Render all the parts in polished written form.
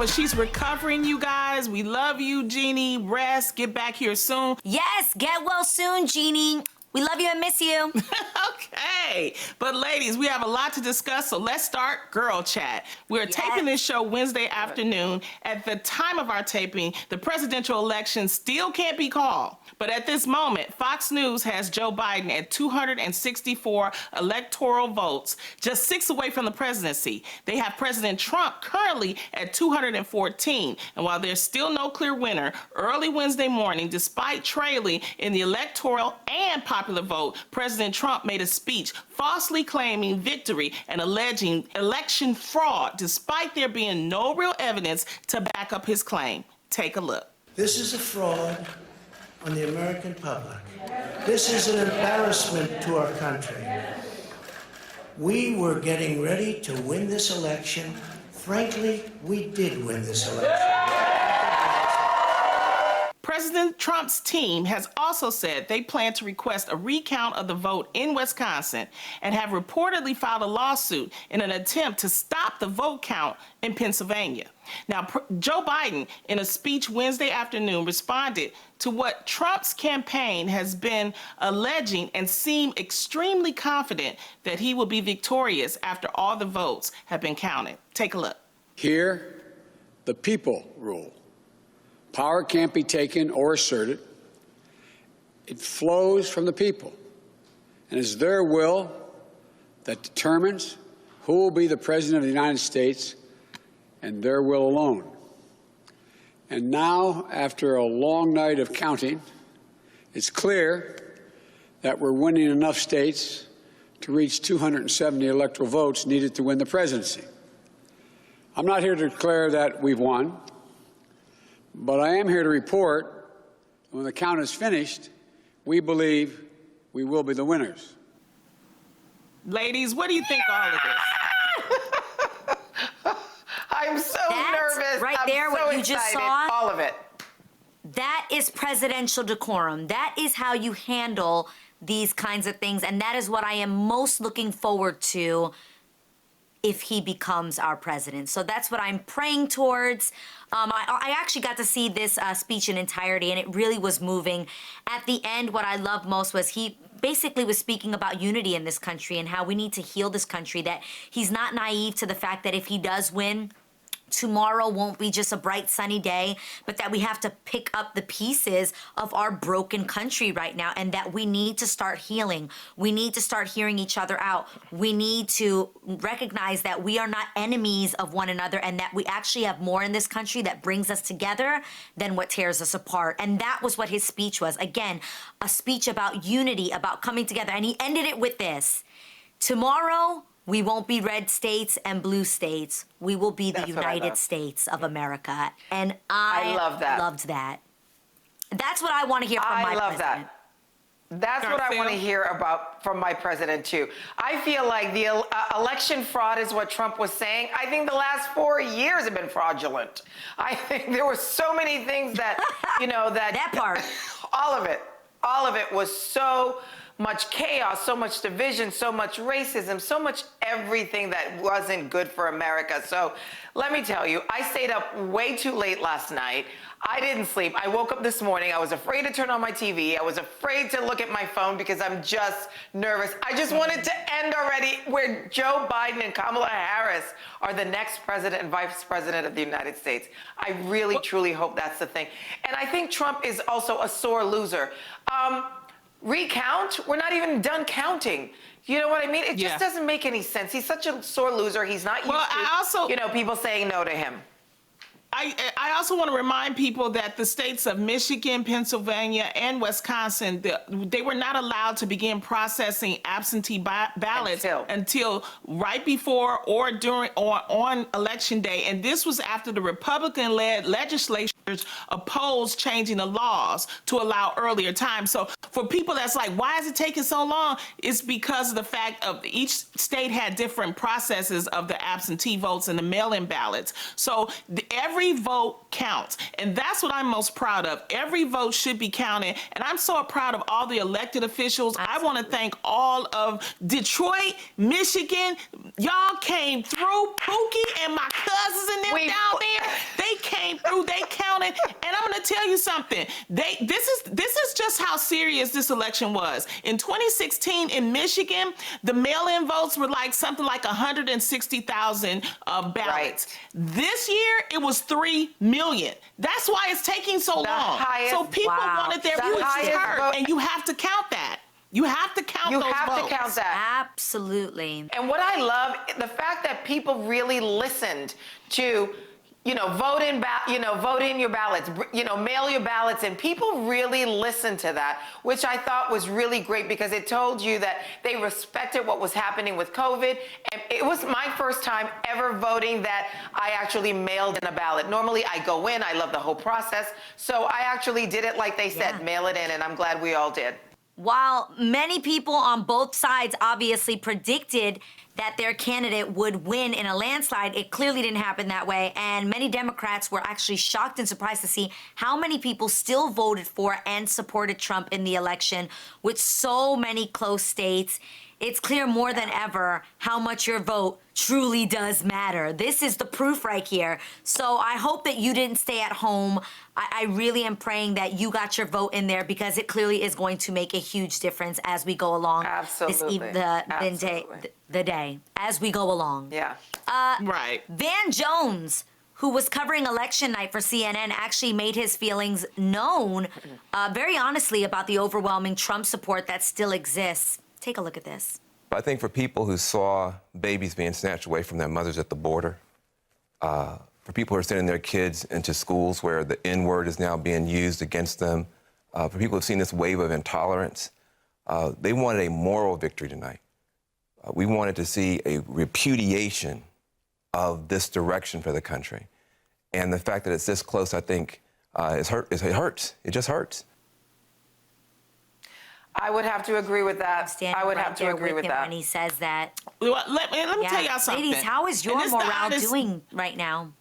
but she's recovering, you guys. We love you, Jeannie. Rest. Get back here soon. Yes, get well soon, Jeannie. We love you and miss you. Okay. But ladies, we have a lot to discuss, so let's start Girl Chat. We're taping this show Wednesday afternoon. At the time of our taping, the presidential election still can't be called. But at this moment, Fox News has Joe Biden at 264 electoral votes, just 6 away from the presidency. They have President Trump currently at 214. And while there's still no clear winner, early Wednesday morning, despite trailing in the electoral and popular vote, President Trump made a speech falsely claiming victory and alleging election fraud, despite there being no real evidence to back up his claim. Take a look. This is a fraud on the American public. This is an embarrassment to our country. We were getting ready to win this election. Frankly, we did win this election. President Trump's team has also said they plan to request a recount of the vote in Wisconsin and have reportedly filed a lawsuit in an attempt to stop the vote count in Pennsylvania. Now, Joe Biden, in a speech Wednesday afternoon, responded to what Trump's campaign has been alleging and seemed extremely confident that he will be victorious after all the votes have been counted. Take a look. Here, the people rule. Power can't be taken or asserted. It flows from the people, and it's their will that determines who will be the President of the United States, and their will alone. And now, after a long night of counting, it's clear that we're winning enough states to reach 270 electoral votes needed to win the presidency. I'm not here to declare that we've won, but I am here to report that when the count is finished, we believe we will be the winners. Ladies, what do you think all of this? I'm so nervous. Right there, I'm what so you excited. just saw. All of it. That is presidential decorum. That is how you handle these kinds of things. And that is what I am most looking forward to if he becomes our president. So that's what I'm praying towards. I actually got to see this speech in entirety, and it really was moving. At the end, what I loved most was he basically was speaking about unity in this country and how we need to heal this country, that he's not naive to the fact that if he does win, tomorrow won't be just a bright sunny day, but that we have to pick up the pieces of our broken country right now, and that we need to start healing. We need to start hearing each other out. We need to recognize that we are not enemies of one another, and that we actually have more in this country that brings us together than what tears us apart. And that was what his speech was. Again, a speech about unity, about coming together. And he ended it with this: tomorrow, we won't be red states and blue states. We will be the United States of America. And I love that. Loved that. That's what I want to hear from my president. That. That's what I want to hear about from my president, too. I feel like the election fraud is what Trump was saying. I think the last 4 years have been fraudulent. I think there were so many things that, that part. All of it was so much chaos, so much division, so much racism, so much everything that wasn't good for America. So let me tell you, I stayed up way too late last night. I didn't sleep. I woke up this morning. I was afraid to turn on my TV. I was afraid to look at my phone because I'm just nervous. I just want it to end already, where Joe Biden and Kamala Harris are the next president and vice president of the United States. I really, truly hope that's the thing. And I think Trump is also a sore loser. Recount? We're not even done counting. You know what I mean? It just doesn't make any sense. He's such a sore loser. He's not used to, people saying no to him. I also want to remind people that the states of Michigan, Pennsylvania, and Wisconsin, they were not allowed to begin processing absentee ballots until right before or during or on Election Day. And this was after the Republican-led legislatures opposed changing the laws to allow earlier time. So for people that's like, why is it taking so long? It's because of the fact of each state had different processes of the absentee votes and the mail-in ballots. So every every vote counts. And that's what I'm most proud of. Every vote should be counted. And I'm so proud of all the elected officials. Absolutely. I want to thank all of Detroit, Michigan. Y'all came through. Pookie and my cousins and them down there, they came through, they counted. And I'm going to tell you something. This is just how serious this election was. In 2016 in Michigan, the mail-in votes were like something like 160,000 ballots. Right. This year, it was 3 million. That's why it's taking so long. highest- So people Wow. wanted their The voices highest heard, vote- and you have to count that. You have to count You those have votes. to count that. Absolutely. And what I love, the fact that people really listened to, vote in your ballots, mail your ballots, and people really listened to that, which I thought was really great because it told you that they respected what was happening with COVID. And it was my first time ever voting that I actually mailed in a ballot. Normally I go in, I love the whole process. So I actually did it like they said, Yeah. mail it in, and I'm glad we all did. While many people on both sides obviously predicted that their candidate would win in a landslide, it clearly didn't happen that way. And many Democrats were actually shocked and surprised to see how many people still voted for and supported Trump in the election with so many close states. It's clear more than ever how much your vote truly does matter. This is the proof right here. So I hope that you didn't stay at home. I really am praying that you got your vote in there because it clearly is going to make a huge difference as we go along. Absolutely. The day as we go along. Yeah. Right. Van Jones, who was covering election night for CNN, actually made his feelings known very honestly about the overwhelming Trump support that still exists. Take a look at this. I think for people who saw babies being snatched away from their mothers at the border, for people who are sending their kids into schools where the N-word is now being used against them, for people who have seen this wave of intolerance, they wanted a moral victory tonight. We wanted to see a repudiation of this direction for the country. And the fact that it's this close, I think, it hurts. It just hurts. I would have to agree with that. Standing I would right have to there agree with him that. when he says that. Well, let me tell y'all something. Ladies, how is your And it's the morale honest- doing right now?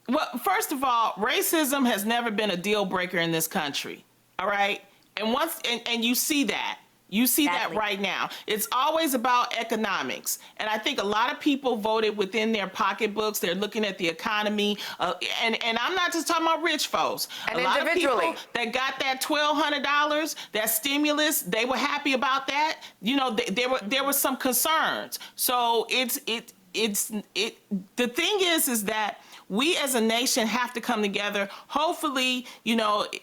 Well, first of all, racism has never been a deal breaker in this country. All right? And you see that. You see Exactly. that right now. It's always about economics. And I think a lot of people voted within their pocketbooks. They're looking at the economy. And I'm not just talking about rich folks. And a lot of individually. people that got that $1,200, that stimulus, they were happy about that. There were some concerns. So the thing is that we as a nation have to come together. Hopefully,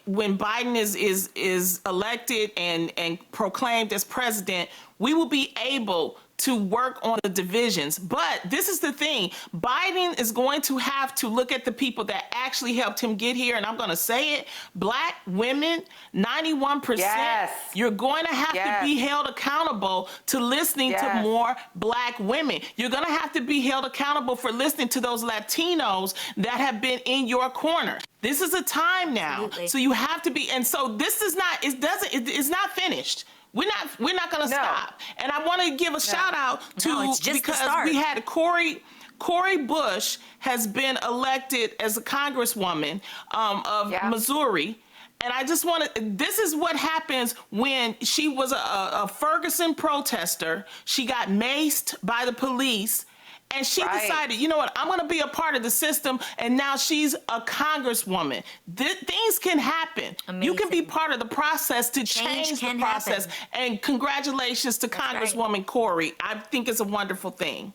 when Biden is elected and proclaimed as president, we will be able to work on the divisions. But this is the thing. Biden is going to have to look at the people that actually helped him get here. And I'm going to say it, Black women, 91%. Yes. You're going to have Yes. to be held accountable to listening to Yes. more Black women. You're going to have to be held accountable for listening to those Latinos that have been in your corner. This is a time now. Absolutely. So you have to be, and so this is not, it's not finished. We're not going to No. stop. And I want to give a shout out to, No, it's just the because start. we had Cori Bush has been elected as a congresswoman of Yeah. Missouri. And I just want to, this is what happens when she was a Ferguson protester. She got maced by the police. And she Right. decided, you know what, I'm going to be a part of the system. And now she's a congresswoman. Things can happen. You can be Amazing. part of the process to change the can process. happen. And congratulations to right. Congresswoman Cori. I think it's a wonderful thing.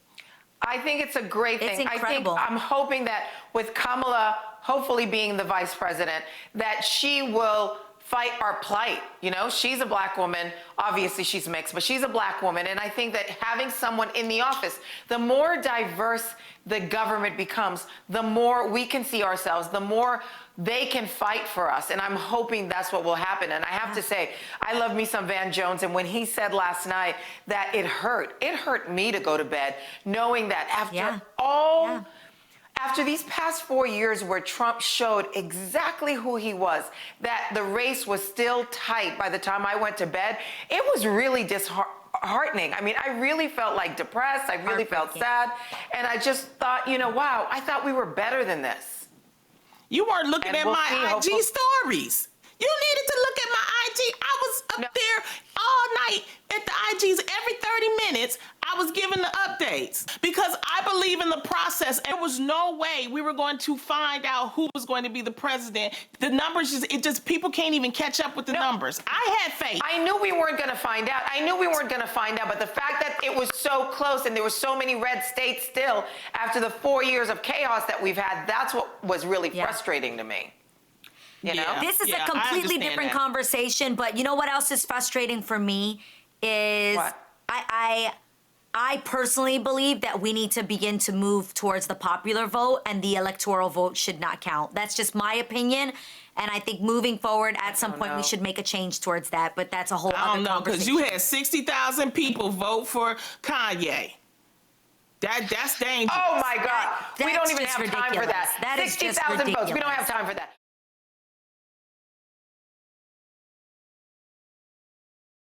I think it's a great It's thing. incredible. I'm hoping that with Kamala hopefully being the vice president, that she will fight our plight. She's a Black woman. Obviously, she's mixed, but she's a Black woman. And I think that having someone in the office, the more diverse the government becomes, the more we can see ourselves, the more they can fight for us. And I'm hoping that's what will happen. And I have to say, I love me some Van Jones. And when he said last night that it hurt me to go to bed, knowing that after after these past 4 years where Trump showed exactly who he was, that the race was still tight by the time I went to bed, it was really disheartening. I mean, I really felt like depressed. I really felt sad. And I just thought, wow, I thought we were better than this. You weren't looking And at we'll my see, IG hopefully. stories. You needed to look at my IG. I was up there all night at the IGs. Every 30 minutes, I was giving the updates because I believe in the process. There was no way we were going to find out who was going to be the president. The numbers, people can't even catch up with the numbers. I had faith. I knew we weren't going to find out. But the fact that it was so close and there were so many red states still after the 4 years of chaos that we've had, that's what was really frustrating to me. You know? This is Yeah, a I completely understand different that. conversation, but you know what else is frustrating for me is What? I personally believe that we need to begin to move towards the popular vote and the electoral vote should not count. That's just my opinion. And I think moving forward, at some point, we should make a change towards that. But that's a whole I don't other know, because conversation. you had 60,000 people vote for Kanye. That's dangerous. Oh my God. We That's don't even just have time for ridiculous. that. That is just 60,000 votes. We don't have ridiculous. time for that.